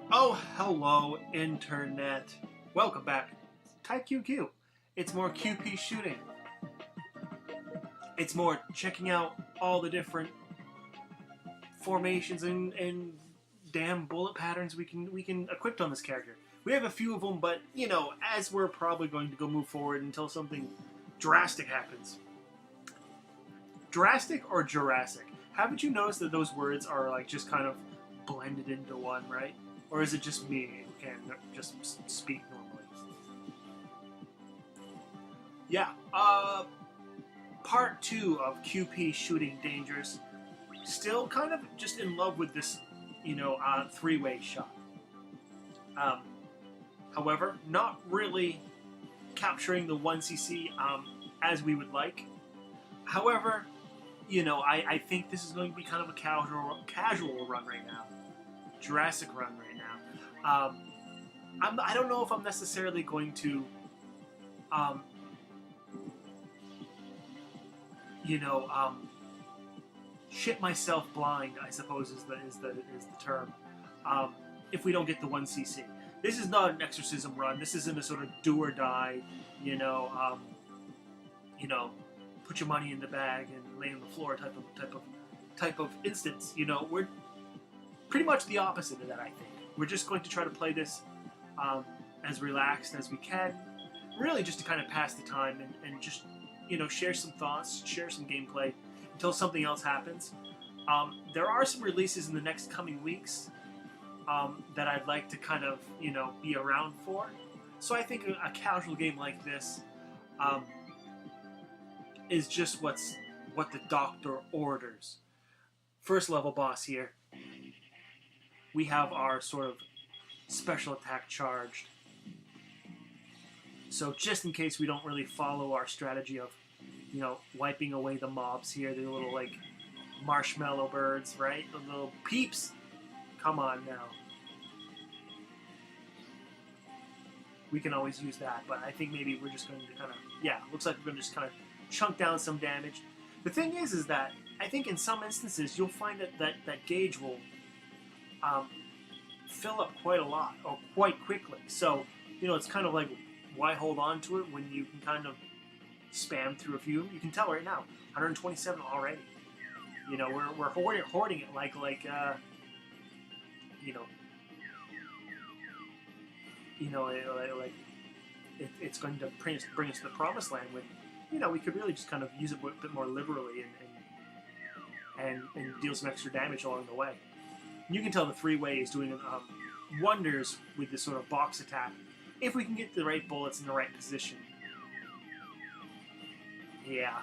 Oh, hello, Internet. Welcome back. Type QQ. It's more QP shooting. It's more checking out all the different formations and damn bullet patterns we can equip on this character. We have a few of them, but as we're probably going to go move forward until something drastic happens. Drastic or Jurassic? Haven't you noticed that those words are like just kind of blended into one, right? Or is it just me who can just speak normally? Yeah. Part two of QP Shooting Dangerous. Still kind of just in love with this, three-way shot. Um, However, not really capturing the 1cc as we would like. However, I think this is going to be kind of a casual run right now. Jurassic run right now. I don't know if I'm necessarily going to, um, shit myself blind. I suppose is the term. If we don't get the 1cc, this is not an exorcism run. This isn't a sort of do or die. You know, um, put your money in the bag and lay on the floor type of instance. We're pretty much the opposite of that. I think we're just going to try to play this as relaxed as we can, really just to kind of pass the time and just share some thoughts, share some gameplay until something else happens. There are some releases in the next coming weeks that I'd like to kind of be around for. So I think a casual game like this is just what the doctor orders. First level boss here. We have our sort of special attack charged. So just in case we don't really follow our strategy of, wiping away the mobs here, the little like marshmallow birds, right? The little peeps. Come on now. We can always use that, but I think maybe we're just going to kind of, looks like we're going to just kind of chunk down some damage. The thing is that I think in some instances you'll find that gauge will fill up quite a lot or quite quickly. So, it's kind of like, why hold on to it when you can kind of spam through a few? You can tell right now, 127 already. We're hoarding it like it's going to bring us to the promised land when, we could really just kind of use it a bit more liberally and deal some extra damage along the way. And you can tell the three-way is doing wonders with this sort of box attack if we can get the right bullets in the right position. Yeah.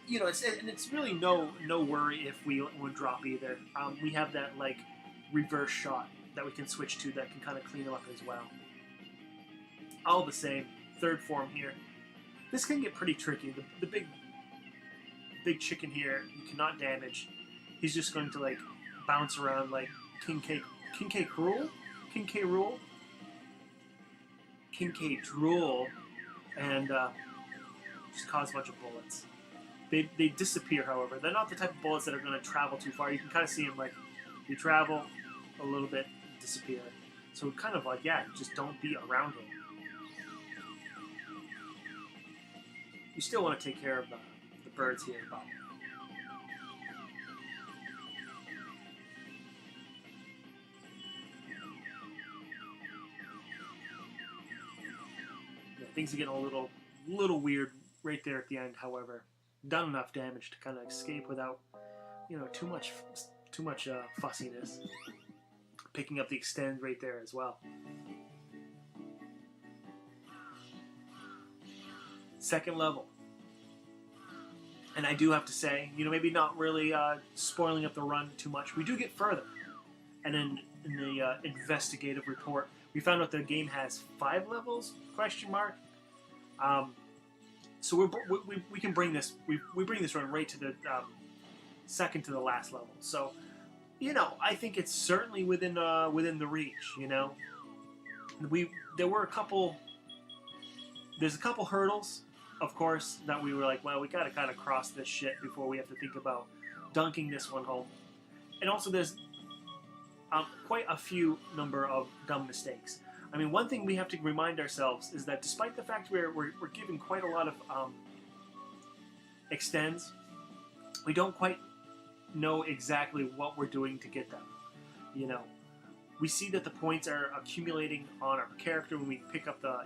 It's really no worry if we would drop either. We have that like reverse shot that we can switch to that can kind of clean them up as well. All the same, third form here. This can get pretty tricky. The big chicken here, you cannot damage. He's just going to like bounce around like King K Rule, Drool, and just cause a bunch of bullets. They disappear, however. They're not the type of bullets that are going to travel too far. You can kind of see them like, you travel a little bit, disappear. So kind of like, just don't be around him. You still want to take care of the birds here, though. Yeah, things are getting a little weird right there at the end, however. Done enough damage to kind of escape without, too much fussiness. Picking up the extend right there as well. Second level. And I do have to say, maybe not really spoiling up the run too much. We do get further. And then in the investigative report, we found out the game has 5 levels, question mark. So we can bring this, we bring this run right to the second to the last level. So, I think it's certainly within the reach. There's a couple hurdles, of course, that we were like, well, we gotta kind of cross this shit before we have to think about dunking this one home. And also there's quite a few number of dumb mistakes. I mean, one thing we have to remind ourselves is that despite the fact we're given quite a lot of extends, we don't quite know exactly what we're doing to get them. You know, we see that the points are accumulating on our character when we pick up the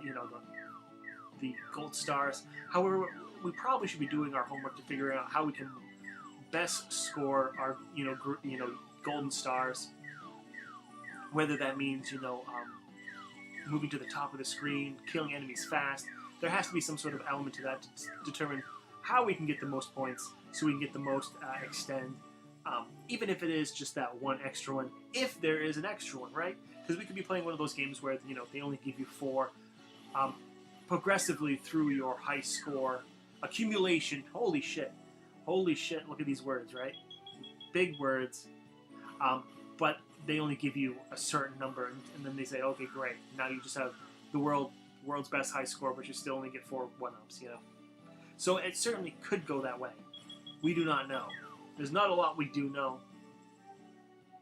the gold stars. However, we probably should be doing our homework to figure out how we can best score our golden stars. Whether that means moving to the top of the screen, killing enemies fast. There has to be some sort of element to that to determine how we can get the most points, so we can get the most extend. Even if it is just that one extra one, if there is an extra one, right? Because we could be playing one of those games where they only give you 4. Progressively through your high score accumulation. Holy shit! Look at these words, right? Big words. But they only give you a certain number, and then they say, okay, great. Now you just have the world's best high score, but you still only get 4 1-ups. So it certainly could go that way. We do not know. There's not a lot we do know.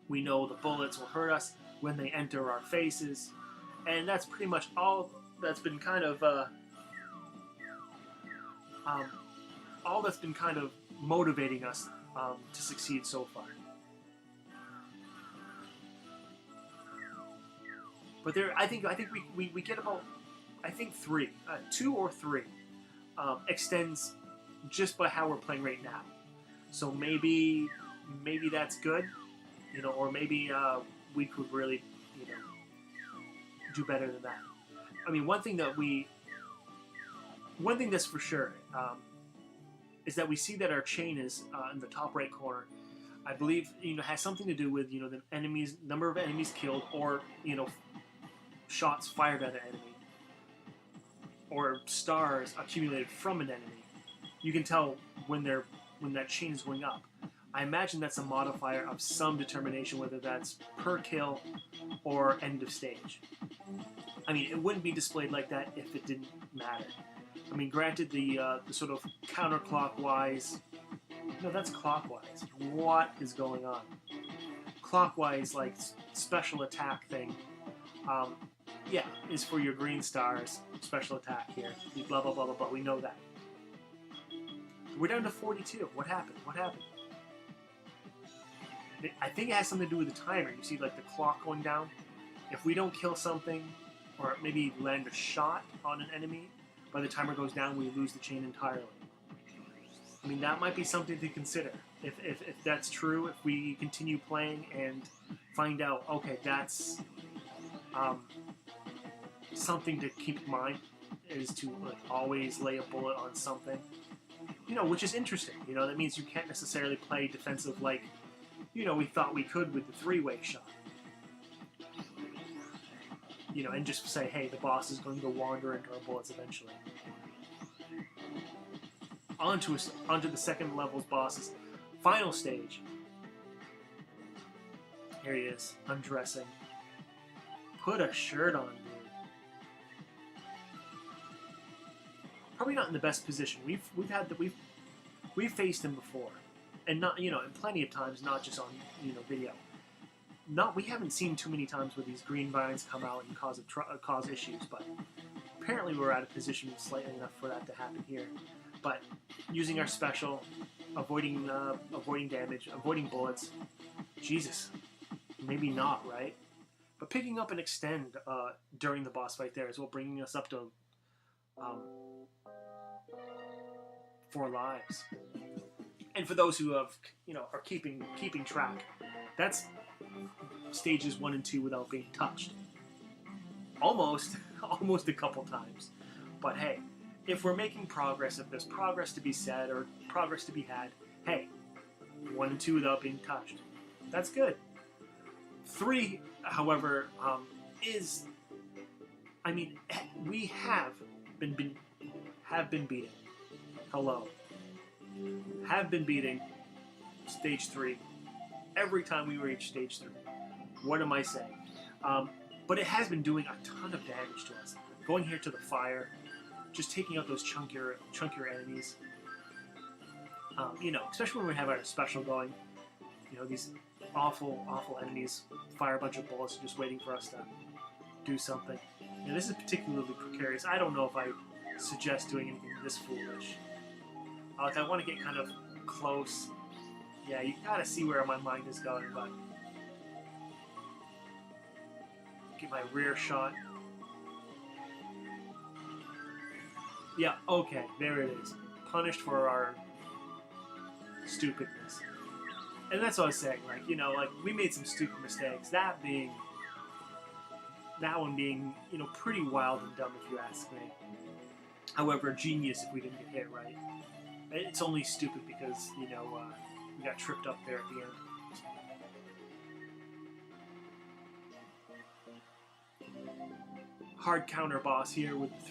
We know the bullets will hurt us when they enter our faces, and that's pretty much all that's been kind of motivating us to succeed so far. But I think we get about 3, 2 or 3 extends just by how we're playing right now. So maybe that's good, or maybe we could really do better than that. I mean, one thing that's for sure is that we see that our chain is in the top right corner. I believe has something to do with the number of enemies killed, or shots fired at an enemy, or stars accumulated from an enemy. You can tell when that chain is going up. I imagine that's a modifier of some determination, whether that's per kill or end of stage. I mean, it wouldn't be displayed like that if it didn't matter. I mean, granted, the sort of counterclockwise... No, that's clockwise. What is going on? Clockwise, like, special attack thing. Yeah, is for your green stars. Special attack here. Blah, blah, blah, blah, blah. We know that. We're down to 42. What happened? I think it has something to do with the timer. You see, like, the clock going down. If we don't kill something, or maybe land a shot on an enemy, by the timer goes down, we lose the chain entirely. I mean, that might be something to consider. If that's true, if we continue playing and find out, okay, that's something to keep in mind, is to always lay a bullet on something. Which is interesting. That means you can't necessarily play defensive like, we thought we could with the 3-way shot. And just say, hey, the boss is going to wander into our bullets eventually. Onto the second level's boss's final stage. Here he is, undressing. Put a shirt on, dude. Probably not in the best position. We've faced him before, and not and plenty of times, not just on video. We haven't seen too many times where these green vines come out and cause issues, but apparently we're out of position slightly enough for that to happen here. But using our special, avoiding damage, avoiding bullets, Jesus, maybe not, right? But picking up an extend during the boss fight there as well, bringing us up to 4 lives. And for those who have are keeping track, that's stages 1 and 2 without being touched. Almost a couple times. But hey, if we're making progress, if there's progress to be said or progress to be had, hey, 1 and 2 without being touched. That's good. 3, however, is... I mean, we have been beating. Hello. Have been beating stage 3 every time we reach stage 3. What am I saying? But it has been doing a ton of damage to us. Going here to the fire, just taking out those chunkier enemies. Especially when we have our special going. You know, these awful, awful enemies fire a bunch of bullets just waiting for us to do something. And this is particularly precarious. I don't know if I suggest doing anything this foolish. Like, I want to get kind of close. Yeah, you gotta see where my mind is going, but get my rear shot. Yeah, okay, there it is. Punished for our stupidness. And that's what I was saying, like, you know, like, we made some stupid mistakes. That one being, you know, pretty wild and dumb if you ask me. However, genius if we didn't get hit right. It's only stupid because, you know, we got tripped up there at the end. Hard counter boss here with the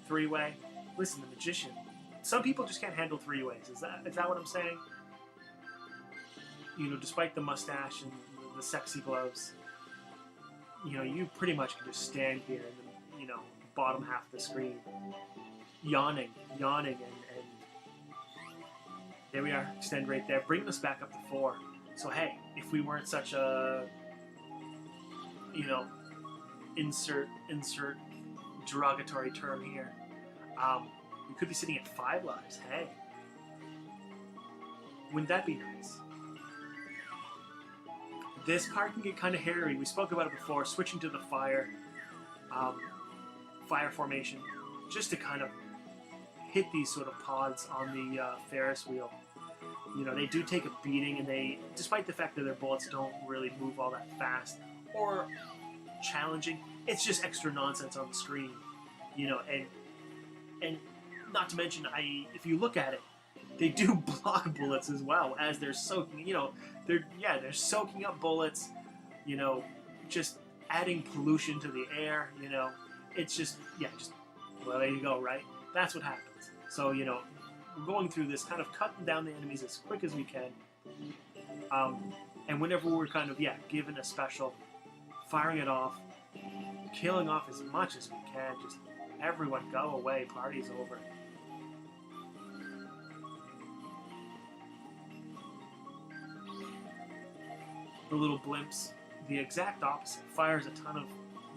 three-way. Listen, the magician. Some people just can't handle three-ways. Is that what I'm saying? You know, despite the mustache and the sexy gloves, you know, you pretty much can just stand here in the, you know, bottom half of the screen, yawning, and there we are. Extend right there, bringing us back up to 4. So hey, if we weren't such a, you know, insert derogatory term here, we could be sitting at 5 lives. Hey, wouldn't that be nice? This part can get kind of hairy. We spoke about it before, switching to the fire formation, just to kind of hit these sort of pods on the Ferris wheel. You know, they do take a beating, and they, despite the fact that their bullets don't really move all that fast or challenging, it's just extra nonsense on the screen. You know, and not to mention, if you look at it, they do block bullets as well as they're soaking. You know, they're soaking up bullets. You know, just adding pollution to the air. You know, it's just well, there you go, right? That's what happens. So, you know, we're going through this, kind of cutting down the enemies as quick as we can. And whenever we're kind of given a special, firing it off, killing off as much as we can. Just everyone go away. Party's over. The little blimps, the exact opposite. Fires a ton of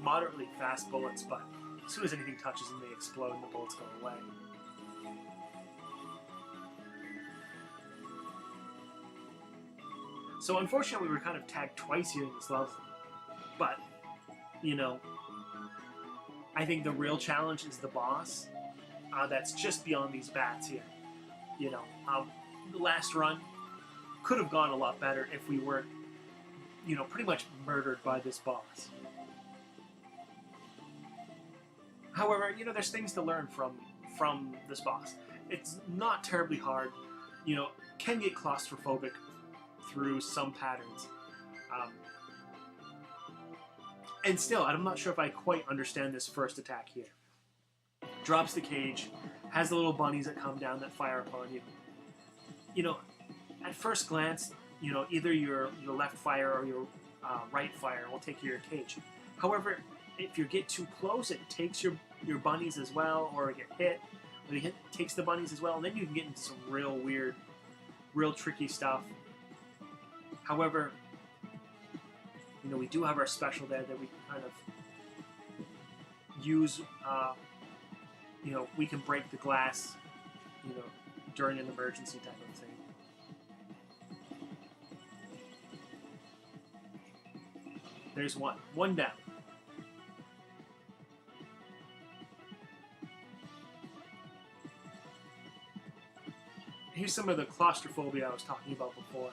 moderately fast bullets, but as soon as anything touches them, they explode and the bullets go away. So unfortunately, we were kind of tagged twice here in this level. But, you know, I think the real challenge is the boss. That's just beyond these bats here. You know, the last run could have gone a lot better if we weren't, you know, pretty much murdered by this boss. However, you know, there's things to learn from this boss. It's not terribly hard. You know, can get claustrophobic through some patterns. And still, I'm not sure if I quite understand this first attack here. Drops the cage, has the little bunnies that come down that fire upon you. You know, at first glance, you know, either your left fire or your right fire will take your cage. However, if you get too close, it takes your bunnies as well, or get hit, or takes the bunnies as well, and then you can get into some real weird, real tricky stuff. However, you know, we do have our special there that we can kind of use. You know, we can break the glass, you know, during an emergency type of thing. There's one down. Here's some of the claustrophobia I was talking about before.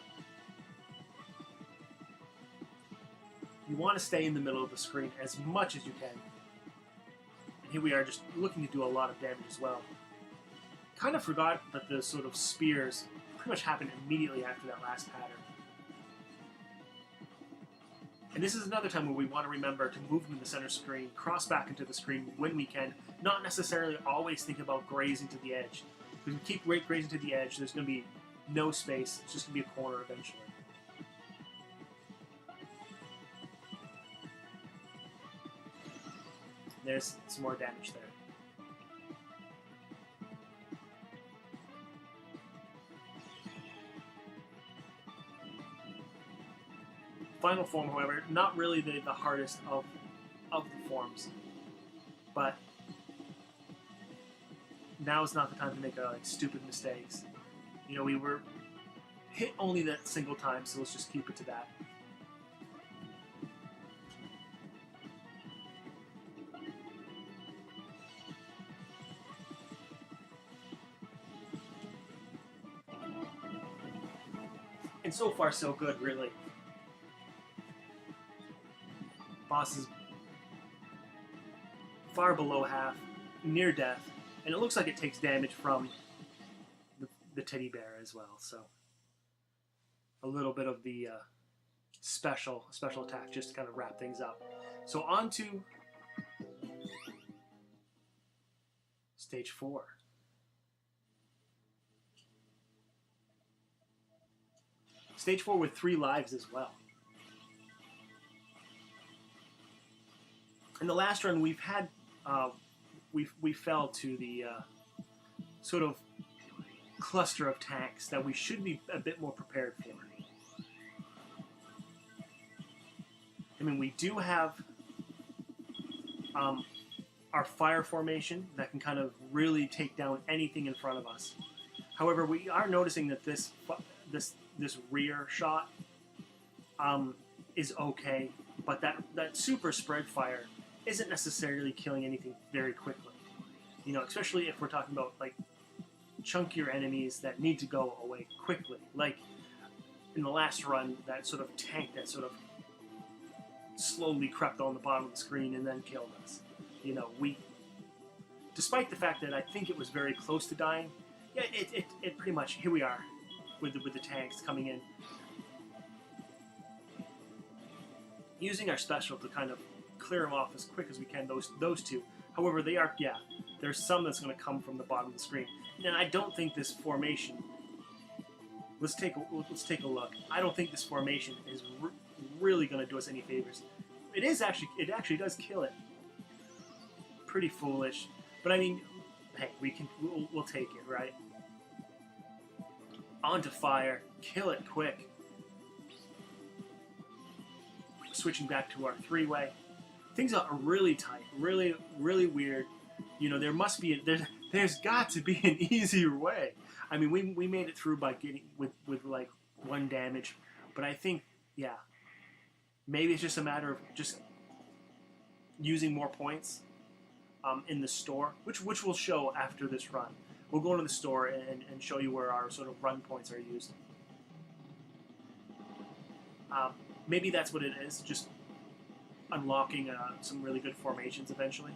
You want to stay in the middle of the screen as much as you can. And here we are just looking to do a lot of damage as well. Kind of forgot that the sort of spears pretty much happened immediately after that last pattern. And this is another time where we want to remember to move from the center screen, cross back into the screen when we can, not necessarily always think about grazing to the edge. If we keep grazing to the edge, there's going to be no space. It's just going to be a corner eventually. There's some more damage there. Final form, however, not really the hardest of the forms, but now is not the time to make stupid mistakes. You know, we were hit only that single time, so let's just keep it to that. And so far, so good, really. Boss is far below half, near death, and it looks like it takes damage from the teddy bear as well. So a little bit of the special attack just to kind of wrap things up. So on to stage 4. Stage 4 with 3 lives as well. In the last run, we've had we fell to the sort of cluster of tanks that we should be a bit more prepared for. I mean, we do have our fire formation that can kind of really take down anything in front of us. However, we are noticing that this rear shot is okay, but that super spread fire isn't necessarily killing anything very quickly. You know, especially if we're talking about like chunkier enemies that need to go away quickly. Like in the last run, that sort of tank that sort of slowly crept on the bottom of the screen and then killed us. You know, despite the fact that I think it was very close to dying, yeah, it pretty much, here we are with the tanks coming in. Using our special to kind of clear them off as quick as we can, those two. However, there's some that's going to come from the bottom of the screen. And I don't think this formation, let's take a look. I don't think this formation is really going to do us any favors. It actually does kill it. Pretty foolish, but I mean, hey, we'll take it, right? Onto fire, kill it quick. Switching back to our 3-way. Things are really tight, really weird. You know, there's got to be an easier way. I mean, we made it through by getting with like 1 damage, but I think, yeah, maybe it's just a matter of just using more points in the store, which we'll show after this run. We'll go into the store and show you where our sort of run points are used. Maybe that's what it is, just unlocking some really good formations eventually.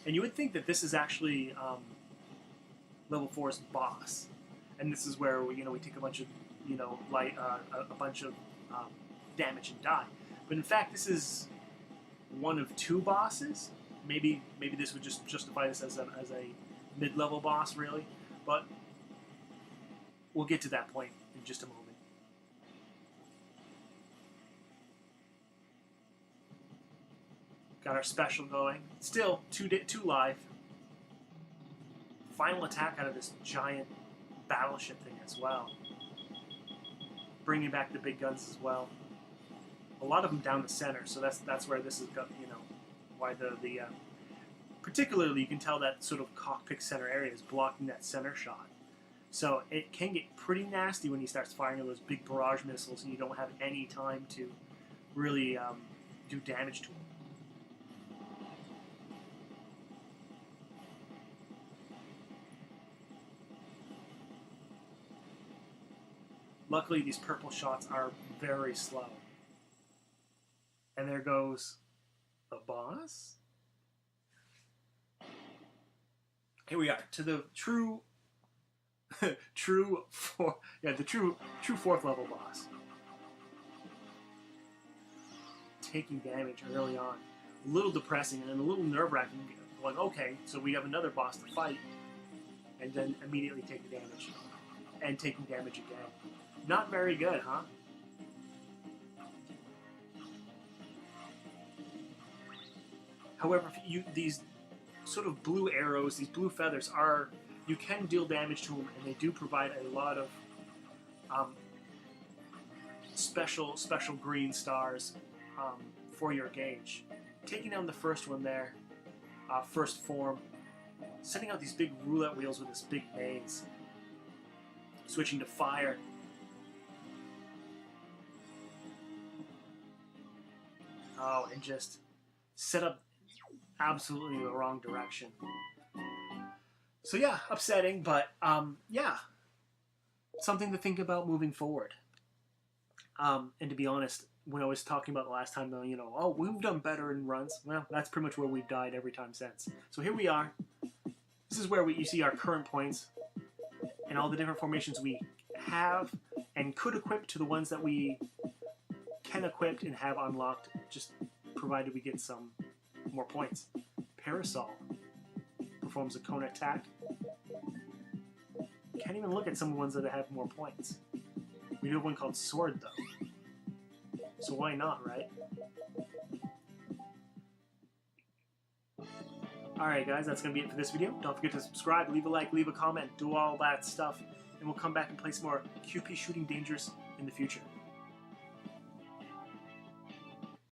And you would think that this is actually level 4's boss, and this is where we take a bunch of a bunch of damage and die. But in fact, this is one of 2 bosses. Maybe this would just justify this as a mid-level boss, really. But we'll get to that point in just a moment. Got our special going. Still 2 live. Final attack out of this giant battleship thing as well. Bringing back the big guns as well. A lot of them down the center, so that's where this is, why the particularly you can tell that sort of cockpit center area is blocking that center shot. So it can get pretty nasty when he starts firing those big barrage missiles and you don't have any time to really do damage to him. Luckily, these purple shots are very slow. And there goes the boss. Here we are to the true fourth level boss. Taking damage early on. A little depressing and a little nerve-wracking. Like, okay, so we have another boss to fight. And then immediately taking damage. And taking damage again. Not very good, huh? However, these sort of blue arrows, these blue feathers you can deal damage to them, and they do provide a lot of special green stars for your gauge. Taking down the first one there, first form, sending out these big roulette wheels with this big maze, switching to fire. Oh, and just set up absolutely the wrong direction. So yeah, upsetting, but yeah, something to think about moving forward. And to be honest, when I was talking about the last time, though, oh, we've done better in runs. Well, that's pretty much where we've died every time since. So here we are. This is where you see our current points and all the different formations we have and could equip to the ones that we can equip and have unlocked, just provided we get some more points. Parasol performs a cone attack. Can't even look at some of the ones that have more points. We do have one called Sword, though. So why not, right? Alright guys, that's going to be it for this video. Don't forget to subscribe, leave a like, leave a comment, do all that stuff, and we'll come back and play some more QP Shooting Dangerous in the future.